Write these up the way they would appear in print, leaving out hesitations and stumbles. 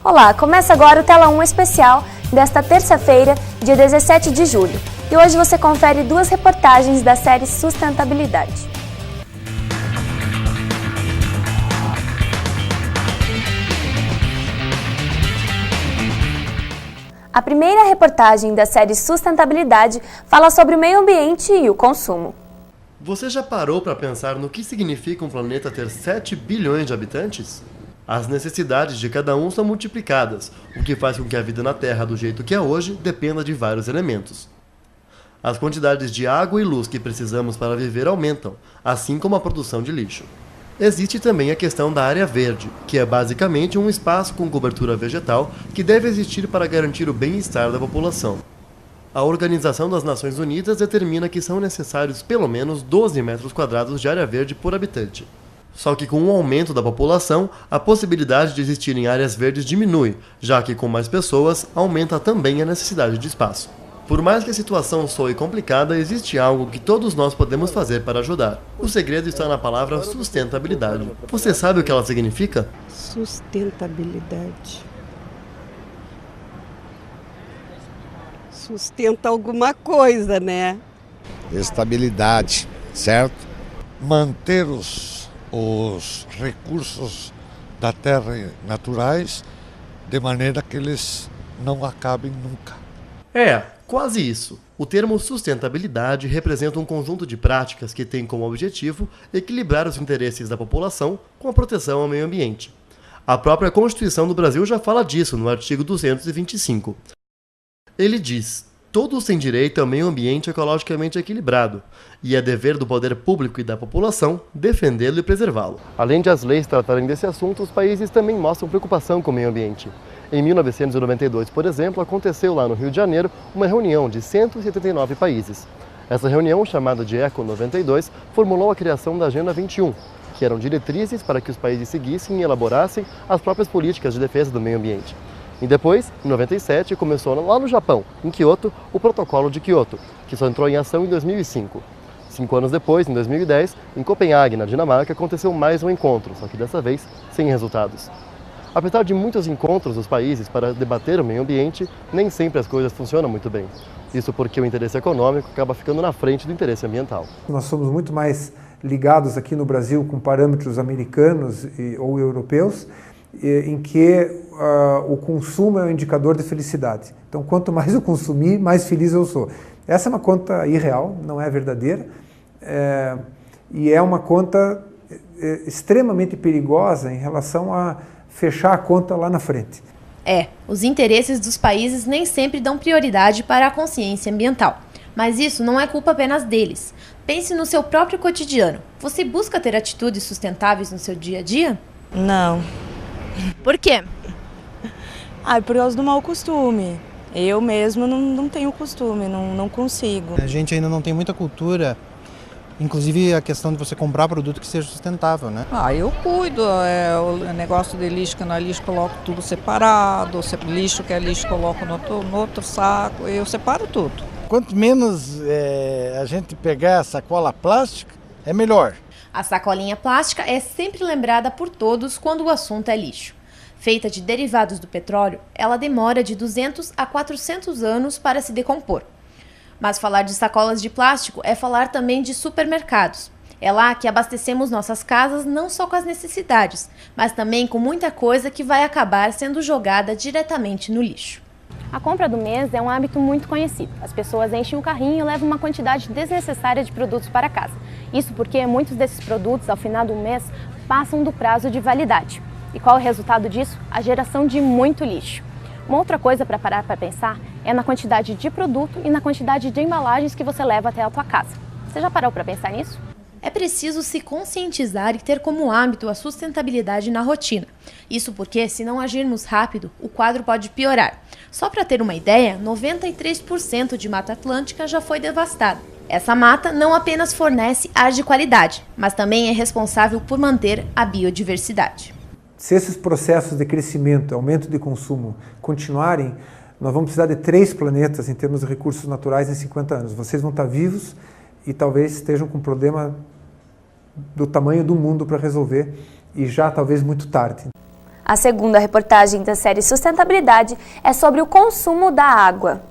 Olá, começa agora o Tela 1 especial desta terça-feira, dia 17 de julho. E hoje você confere duas reportagens da série Sustentabilidade. A primeira reportagem da série Sustentabilidade fala sobre o meio ambiente e o consumo. Você já parou para pensar no que significa um planeta ter 7 bilhões de habitantes? As necessidades de cada um são multiplicadas, o que faz com que a vida na Terra do jeito que é hoje dependa de vários elementos. As quantidades de água e luz que precisamos para viver aumentam, assim como a produção de lixo. Existe também a questão da área verde, que é basicamente um espaço com cobertura vegetal que deve existir para garantir o bem-estar da população. A Organização das Nações Unidas determina que são necessários pelo menos 12 metros quadrados de área verde por habitante. Só que com o aumento da população, a possibilidade de existirem áreas verdes diminui, já que com mais pessoas, aumenta também a necessidade de espaço. Por mais que a situação soe complicada, existe algo que todos nós podemos fazer para ajudar. O segredo está na palavra sustentabilidade. Você sabe o que ela significa? Sustentabilidade. Sustenta alguma coisa, né? Estabilidade, certo? Manter os recursos da terra naturais de maneira que eles não acabem nunca. Quase isso. O termo sustentabilidade representa um conjunto de práticas que tem como objetivo equilibrar os interesses da população com a proteção ao meio ambiente. A própria Constituição do Brasil já fala disso no artigo 225. Ele diz: todos têm direito ao meio ambiente ecologicamente equilibrado, e é dever do poder público e da população defendê-lo e preservá-lo. Além de as leis tratarem desse assunto, os países também mostram preocupação com o meio ambiente. Em 1992, por exemplo, aconteceu lá no Rio de Janeiro uma reunião de 179 países. Essa reunião, chamada de ECO 92, formulou a criação da Agenda 21, que eram diretrizes para que os países seguissem e elaborassem as próprias políticas de defesa do meio ambiente. E depois, em 97, começou lá no Japão, em Kyoto, o Protocolo de Kyoto, que só entrou em ação em 2005. 5 anos depois, em 2010, em Copenhague, na Dinamarca, aconteceu mais um encontro, só que dessa vez sem resultados. Apesar de muitos encontros dos países para debater o meio ambiente, nem sempre as coisas funcionam muito bem. Isso porque o interesse econômico acaba ficando na frente do interesse ambiental. Nós somos muito mais ligados aqui no Brasil com parâmetros americanos ou europeus, em que o consumo é um indicador de felicidade. Então, quanto mais eu consumir, mais feliz eu sou. Essa é uma conta irreal, não é verdadeira, e é uma conta extremamente perigosa em relação a fechar a conta lá na frente. Os interesses dos países nem sempre dão prioridade para a consciência ambiental. Mas isso não é culpa apenas deles. Pense no seu próprio cotidiano. Você busca ter atitudes sustentáveis no seu dia a dia? Não. Por quê? Por causa do mau costume. Eu mesmo não tenho costume, não consigo. A gente ainda não tem muita cultura, inclusive a questão de você comprar produto que seja sustentável, né? Eu cuido, o negócio de lixo, que na lixo coloco tudo separado, lixo que é lixo coloco no outro saco, eu separo tudo. Quanto menos a gente pegar a sacola plástica, é melhor. A sacolinha plástica é sempre lembrada por todos quando o assunto é lixo. Feita de derivados do petróleo, ela demora de 200 a 400 anos para se decompor. Mas falar de sacolas de plástico é falar também de supermercados. É lá que abastecemos nossas casas não só com as necessidades, mas também com muita coisa que vai acabar sendo jogada diretamente no lixo. A compra do mês é um hábito muito conhecido. As pessoas enchem o carrinho e levam uma quantidade desnecessária de produtos para casa. Isso porque muitos desses produtos, ao final do mês, passam do prazo de validade. E qual é o resultado disso? A geração de muito lixo. Uma outra coisa para parar para pensar é na quantidade de produto e na quantidade de embalagens que você leva até a tua casa. Você já parou para pensar nisso? É preciso se conscientizar e ter como hábito a sustentabilidade na rotina. Isso porque, se não agirmos rápido, o quadro pode piorar. Só para ter uma ideia, 93% de Mata Atlântica já foi devastada. Essa mata não apenas fornece ar de qualidade, mas também é responsável por manter a biodiversidade. Se esses processos de crescimento, aumento de consumo continuarem, nós vamos precisar de 3 planetas em termos de recursos naturais em 50 anos. Vocês vão estar vivos e talvez estejam com um problema do tamanho do mundo para resolver e já talvez muito tarde. A segunda reportagem da série Sustentabilidade é sobre o consumo da água.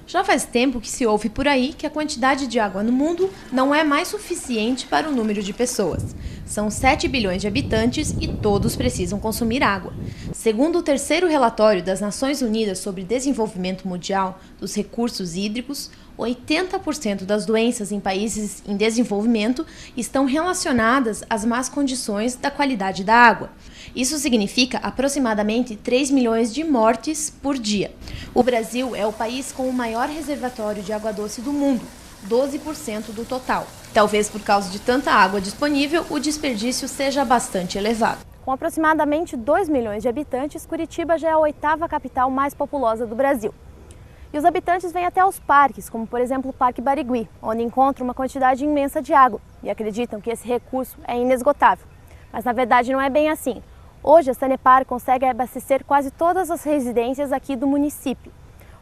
Já faz tempo que se ouve por aí que a quantidade de água no mundo não é mais suficiente para o número de pessoas. São 7 bilhões de habitantes e todos precisam consumir água. Segundo o terceiro relatório das Nações Unidas sobre Desenvolvimento Mundial dos Recursos Hídricos, 80% das doenças em países em desenvolvimento estão relacionadas às más condições da qualidade da água. Isso significa aproximadamente 3 milhões de mortes por dia. O Brasil é o país com o maior reservatório de água doce do mundo, 12% do total. Talvez por causa de tanta água disponível, o desperdício seja bastante elevado. Com aproximadamente 2 milhões de habitantes, Curitiba já é a 8ª capital mais populosa do Brasil. E os habitantes vêm até os parques, como por exemplo o Parque Barigui, onde encontram uma quantidade imensa de água e acreditam que esse recurso é inesgotável. Mas na verdade não é bem assim. Hoje a Sanepar consegue abastecer quase todas as residências aqui do município.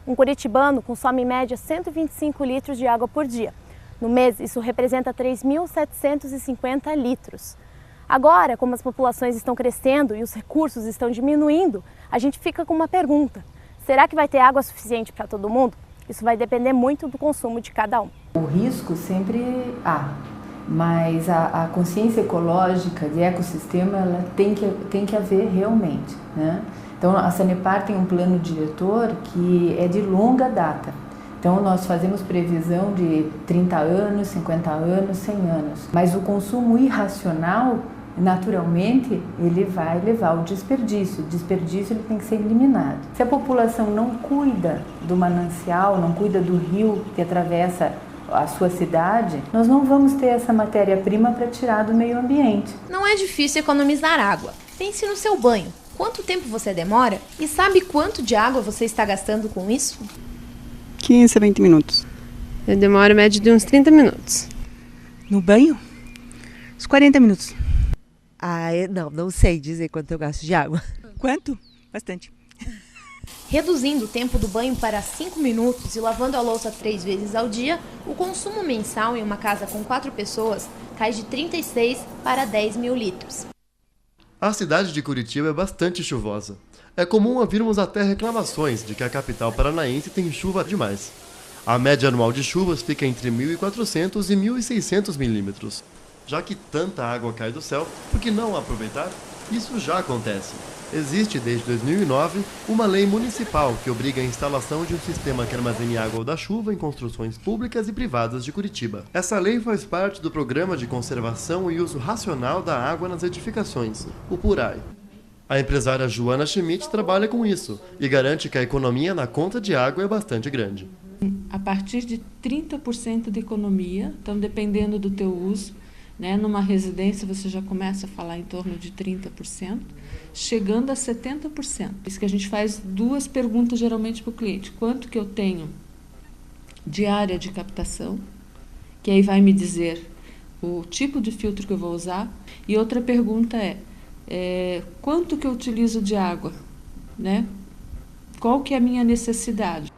Um curitibano consome em média 125 litros de água por dia. No mês, isso representa 3.750 litros. Agora, como as populações estão crescendo e os recursos estão diminuindo, a gente fica com uma pergunta. Será que vai ter água suficiente para todo mundo? Isso vai depender muito do consumo de cada um. O risco sempre há, mas a consciência ecológica de ecossistema ela tem que haver realmente, né? Então a Sanepar tem um plano diretor que é de longa data. Então nós fazemos previsão de 30 anos, 50 anos, 100 anos. Mas o consumo irracional, naturalmente, ele vai levar ao desperdício. O desperdício ele tem que ser eliminado. Se a população não cuida do manancial, não cuida do rio que atravessa a sua cidade, nós não vamos ter essa matéria-prima para tirar do meio ambiente. Não é difícil economizar água. Pense no seu banho. Quanto tempo você demora? E sabe quanto de água você está gastando com isso? 15 a 20 minutos. Eu demoro média de uns 30 minutos. No banho? Uns 40 minutos. Não sei dizer quanto eu gasto de água. Quanto? Bastante. Reduzindo o tempo do banho para 5 minutos e lavando a louça 3 vezes ao dia, o consumo mensal em uma casa com 4 pessoas cai de 36 para 10 mil litros. A cidade de Curitiba é bastante chuvosa. É comum ouvirmos até reclamações de que a capital paranaense tem chuva demais. A média anual de chuvas fica entre 1.400 e 1.600 milímetros. Já que tanta água cai do céu, por que não aproveitar? Isso já acontece. Existe desde 2009 uma lei municipal que obriga a instalação de um sistema que armazene água da chuva em construções públicas e privadas de Curitiba. Essa lei faz parte do Programa de Conservação e Uso Racional da Água nas Edificações, o PURAE. A empresária Joana Schmidt trabalha com isso e garante que a economia na conta de água é bastante grande. A partir de 30% de economia, então dependendo do teu uso, né, numa residência você já começa a falar em torno de 30%, chegando a 70%. Isso que a gente faz 2 perguntas geralmente para o cliente. Quanto que eu tenho de área de captação, que aí vai me dizer o tipo de filtro que eu vou usar. E outra pergunta é quanto que eu utilizo de água, né? Qual que é a minha necessidade?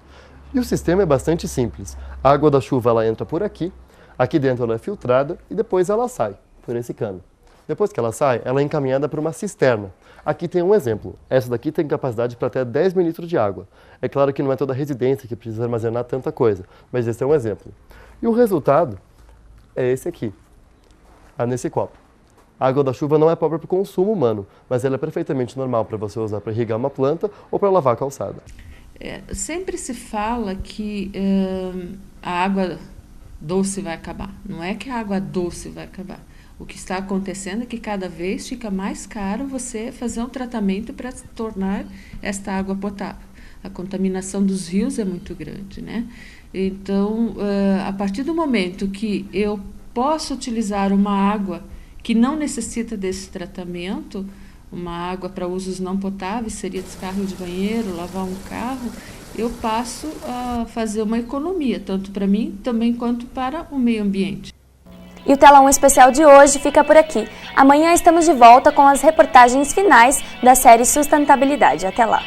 E o sistema é bastante simples. A água da chuva ela entra por aqui, aqui dentro ela é filtrada e depois ela sai por esse cano. Depois que ela sai, ela é encaminhada para uma cisterna. Aqui tem um exemplo. Essa daqui tem capacidade para até 10 mil litros de água. É claro que não é toda residência que precisa armazenar tanta coisa, mas esse é um exemplo. E o resultado é esse aqui, nesse copo. A água da chuva não é própria para o consumo humano, mas ela é perfeitamente normal para você usar para irrigar uma planta ou para lavar a calçada. Sempre se fala que a água doce vai acabar. Não é que a água doce vai acabar. O que está acontecendo é que cada vez fica mais caro você fazer um tratamento para tornar esta água potável. A contaminação dos rios é muito grande, né? Então, a partir do momento que eu posso utilizar uma água que não necessita desse tratamento, uma água para usos não potáveis, seria descarga de banheiro, lavar um carro, eu passo a fazer uma economia, tanto para mim também quanto para o meio ambiente. E o Telão Especial de hoje fica por aqui. Amanhã estamos de volta com as reportagens finais da série Sustentabilidade. Até lá!